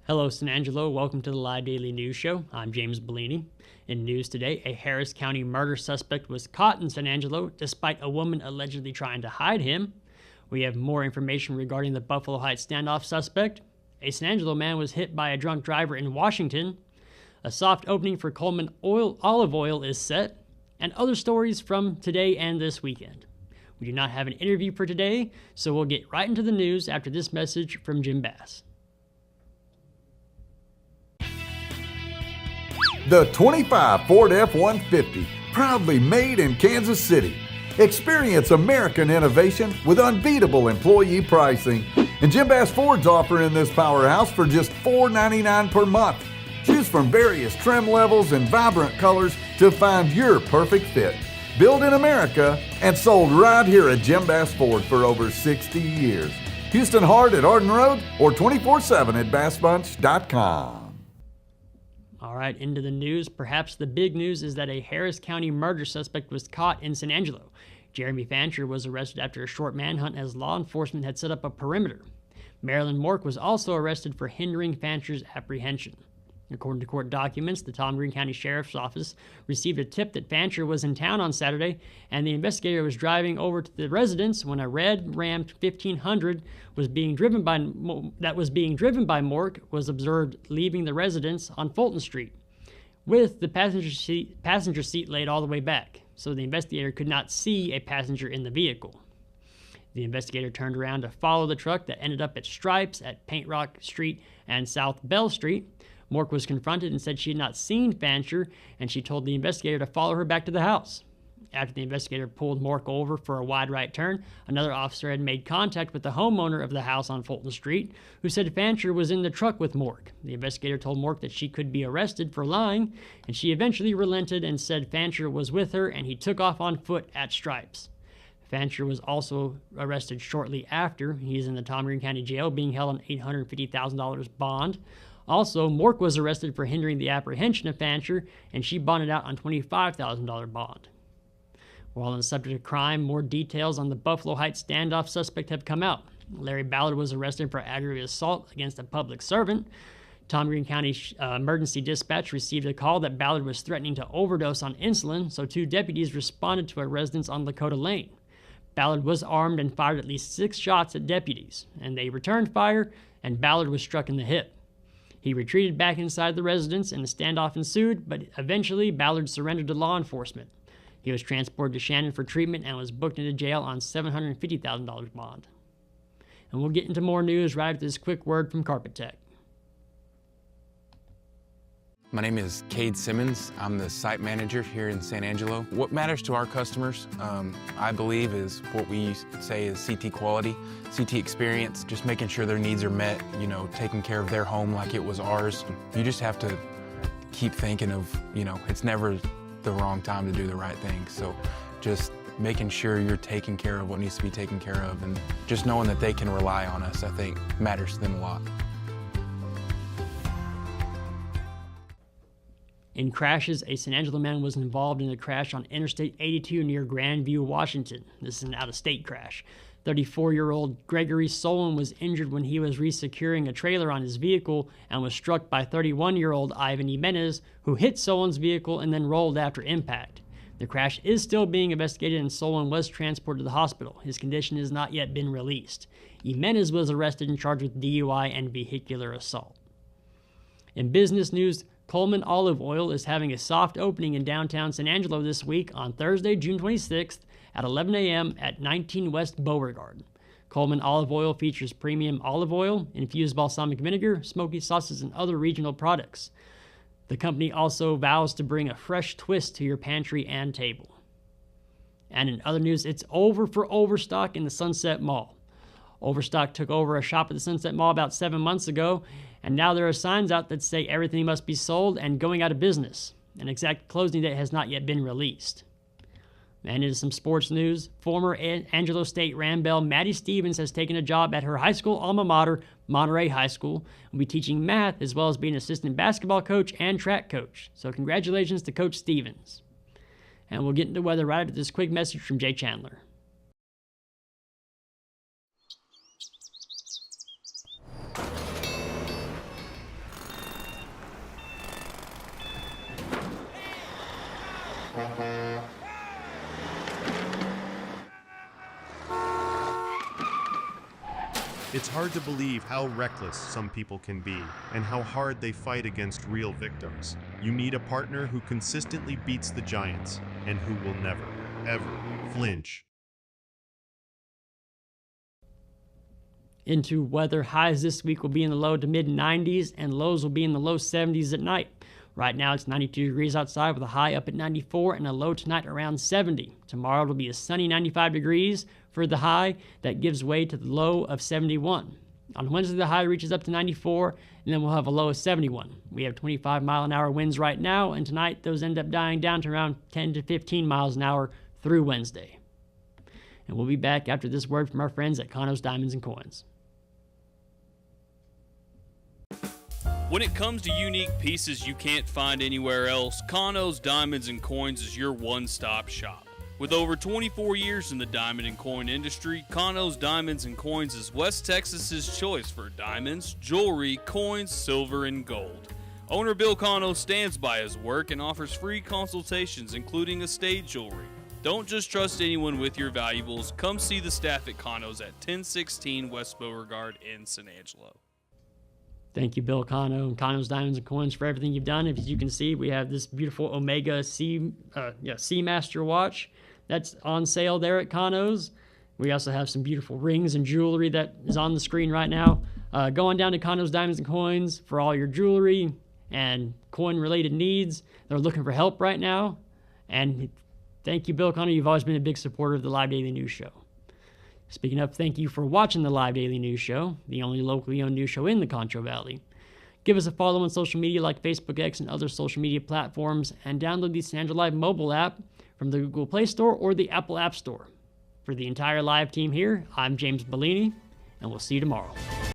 Hello, San Angelo. Welcome to the Live Daily News Show. I'm James Bouligny. In news today, a Harris County murder suspect was caught in San Angelo despite a woman allegedly trying to hide him. We have more information regarding the Buffalo Heights Standoff suspect. A San Angelo man was hit by a drunk driver in Washington. A soft opening for Coleman Olive Oil is set. And other stories from today and this weekend. We do not have an interview for today, so we'll get right into the news after this message from Jim Bass. The 25 Ford F-150, proudly made in Kansas City. Experience American innovation with unbeatable employee pricing. And Jim Bass Ford's offering this powerhouse for just $499 per month. Choose from various trim levels and vibrant colors to find your perfect fit. Built in America and sold right here at Jim Bass Ford for over 60 years. Houston Hart at Arden Road or 24/7 at bassbunch.com. All right, into the news. Perhaps the big news is that a Harris County murder suspect was caught in San Angelo. Jeremy Fancher was arrested after a short manhunt as law enforcement had set up a perimeter. Marilyn Mork was also arrested for hindering Fancher's apprehension. According to court documents, the Tom Green County Sheriff's Office received a tip that Fancher was in town on Saturday, and the investigator was driving over to the residence when a red Ram 1500 was being driven by Mork was observed leaving the residence on Fulton Street, with the passenger seat laid all the way back, so the investigator could not see a passenger in the vehicle. The investigator turned around to follow the truck that ended up at Stripes at Paint Rock Street and South Bell Street. Mork was confronted and said she had not seen Fancher, and she told the investigator to follow her back to the house. After the investigator pulled Mork over for a wide right turn, another officer had made contact with the homeowner of the house on Fulton Street, who said Fancher was in the truck with Mork. The investigator told Mork that she could be arrested for lying, and she eventually relented and said Fancher was with her and he took off on foot at Stripes. Fancher was also arrested shortly after. He is in the Tom Green County Jail being held on $850,000 bond. Also, Mork was arrested for hindering the apprehension of Fancher, and she bonded out on $25,000 bond. While on the subject of crime, more details on the Buffalo Heights Standoff suspect have come out. Larry Ballard was arrested for aggravated assault against a public servant. Tom Green County Emergency Dispatch received a call that Ballard was threatening to overdose on insulin, so two deputies responded to a residence on Lakota Lane. Ballard was armed and fired at least 6 shots at deputies, and they returned fire, and Ballard was struck in the hip. He retreated back inside the residence and the standoff ensued, but eventually Ballard surrendered to law enforcement. He was transported to Shannon for treatment and was booked into jail on $750,000 bond. And we'll get into more news right after this quick word from Carpet Tech. My name is Cade Simmons. I'm the site manager here in San Angelo. What matters to our customers, I believe, is what we say is CT quality, CT experience, just making sure their needs are met, taking care of their home like it was ours. You just have to keep thinking of, it's never the wrong time to do the right thing. So just making sure you're taking care of what needs to be taken care of, and just knowing that they can rely on us, I think, matters to them a lot. In crashes, a San Angelo man was involved in a crash on Interstate 82 near Grandview, Washington. This is an out-of-state crash. 34-year-old Gregory Solon was injured when he was resecuring a trailer on his vehicle and was struck by 31-year-old Ivan Jimenez, who hit Solon's vehicle and then rolled after impact. The crash is still being investigated and Solon was transported to the hospital. His condition has not yet been released. Jimenez was arrested and charged with DUI and vehicular assault. In business news, Coleman Olive Oil is having a soft opening in downtown San Angelo this week on Thursday, June 26th at 11 a.m. at 19 West Beauregard. Coleman Olive Oil features premium olive oil, infused balsamic vinegar, smoky sauces, and other regional products. The company also vows to bring a fresh twist to your pantry and table. And in other news, it's over for Overstock in the Sunset Mall. Overstock took over a shop at the Sunset Mall about 7 months ago, and now there are signs out that say everything must be sold and going out of business. An exact closing date has not yet been released. And into some sports news. Former Angelo State Rambelle Maddie Stevens has taken a job at her high school alma mater, Monterey High School, and will be teaching math as well as being an assistant basketball coach and track coach. So congratulations to Coach Stevens. And we'll get into the weather right after this quick message from Jay Chandler. It's hard to believe how reckless some people can be and how hard they fight against real victims. You need a partner who consistently beats the giants and who will never, ever flinch. Into weather, highs this week will be in the low to mid 90s and lows will be in the low 70s at night. Right now it's 92 degrees outside with a high up at 94 and a low tonight around 70. Tomorrow it'll be a sunny 95 degrees for the high that gives way to the low of 71. On Wednesday the high reaches up to 94 and then we'll have a low of 71. We have 25-mile-an-hour winds right now, and tonight those end up dying down to around 10 to 15 miles an hour through Wednesday. And we'll be back after this word from our friends at Cano's Diamonds and Coins. When it comes to unique pieces you can't find anywhere else, Cano's Diamonds and Coins is your one-stop shop. With over 24 years in the diamond and coin industry, Cano's Diamonds and Coins is West Texas's choice for diamonds, jewelry, coins, silver, and gold. Owner Bill Cano stands by his work and offers free consultations, including estate jewelry. Don't just trust anyone with your valuables. Come see the staff at Cano's at 1016 West Beauregard in San Angelo. Thank you, Bill Cano and Cano's Diamonds and Coins, for everything you've done. As you can see, we have this beautiful Omega Seamaster watch that's on sale there at Cano's. We also have some beautiful rings and jewelry that is on the screen right now. Go on down to Cano's Diamonds and Coins for all your jewelry and coin-related needs. They're looking for help right now. And thank you, Bill Cano. You've always been a big supporter of the Live Daily News Show. Speaking of, thank you for watching the Live Daily News Show, the only locally owned news show in the Concho Valley. Give us a follow on social media like Facebook, X, and other social media platforms, and download the San Angelo Live mobile app from the Google Play Store or the Apple App Store. For the entire Live team here, I'm James Bouligny, and we'll see you tomorrow.